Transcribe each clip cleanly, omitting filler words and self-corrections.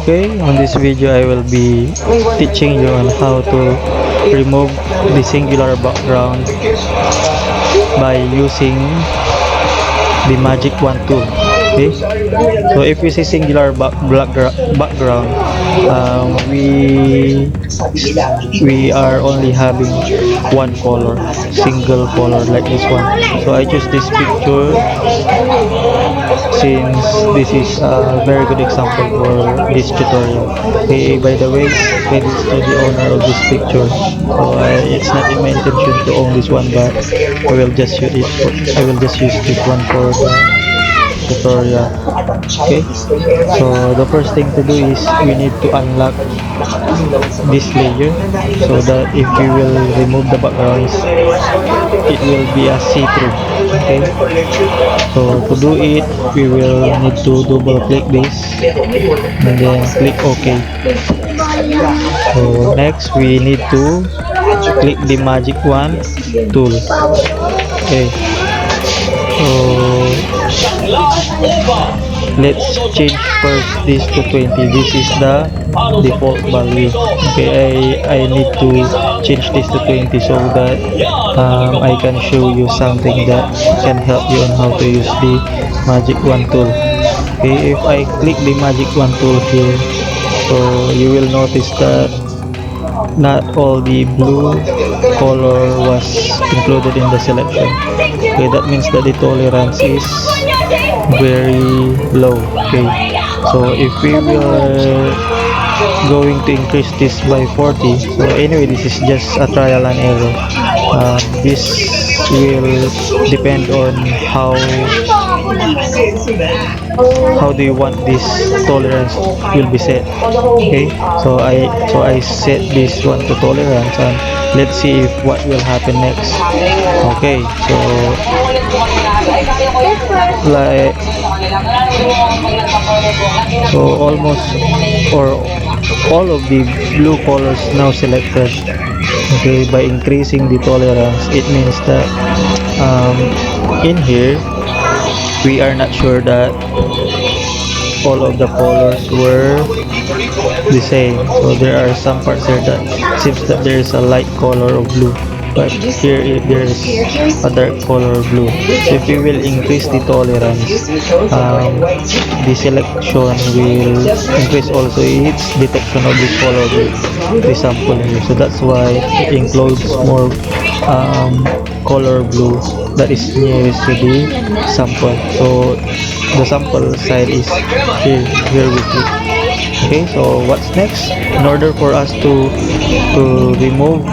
Okay, on this video I will be teaching you on how to remove the singular background by using the magic wand tool. Okay, so if we see singular background, we are only having one color, single color like this one. So I choose this picture since this is a very good example for this tutorial. Okay, by the way, credits to the owner of this picture. So it's not in my intention to own this one, but I will just use this one for the tutorial. Okay, so the first thing to do is we need to unlock this layer so that if we will remove the backgrounds, it will be a see-through. Okay, so to do it, we will need to double click this and then click OK. So next we need to click the magic wand tool. Okay, so let's change first this to 20. This is the default value. Okay, I need to change this to 20 so that I can show you something that can help you on how to use the magic wand tool. Okay, if I click the magic wand tool here, so you will notice that not all the blue color was included in the selection. Okay, that means that the tolerance is very low. Okay, so if we were going to increase this by 40, so anyway this is just a trial and error. This will depend on how do you want this tolerance will be set. Okay, so I set this one to tolerance and let's see if what will happen next. Okay, so like almost or all of the blue colors now selected. Okay, by increasing the tolerance, it means that in here we are not sure that all of the colors were the same. So there are some parts here that seems that there is a light color of blue, but here there is a dark color of blue. So if we will increase the tolerance, the selection will increase also its detection of the color with the sample here. So that's why it includes more color blue that is nearest to the sample. So the sample side is here we click. Okay, so what's next? In order for us to remove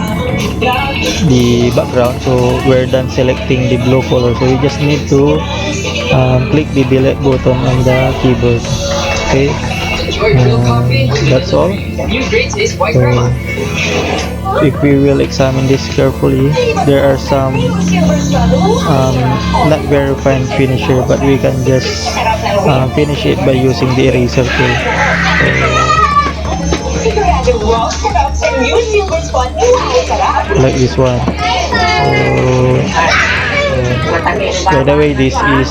the background, so we're done selecting the blue color, so we just need to click the delete button on the keyboard. Okay, that's all. So if we will examine this carefully, there are some not very fine finish here, but we can just finish it by using the eraser tool. Like this one. By the way, this is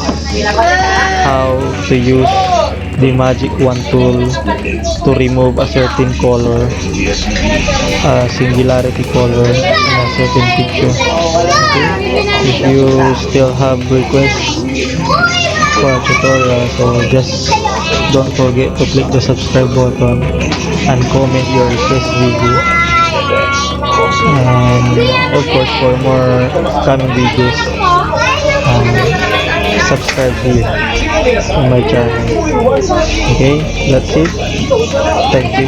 how to use the magic wand tool to remove a certain color, singularity color in a certain picture. Okay? If you still have requests for a tutorial, so just don't forget to click the subscribe button and comment your request video, and of course for more coming videos, subscribe here on my channel. Okay, that's it. Thank you.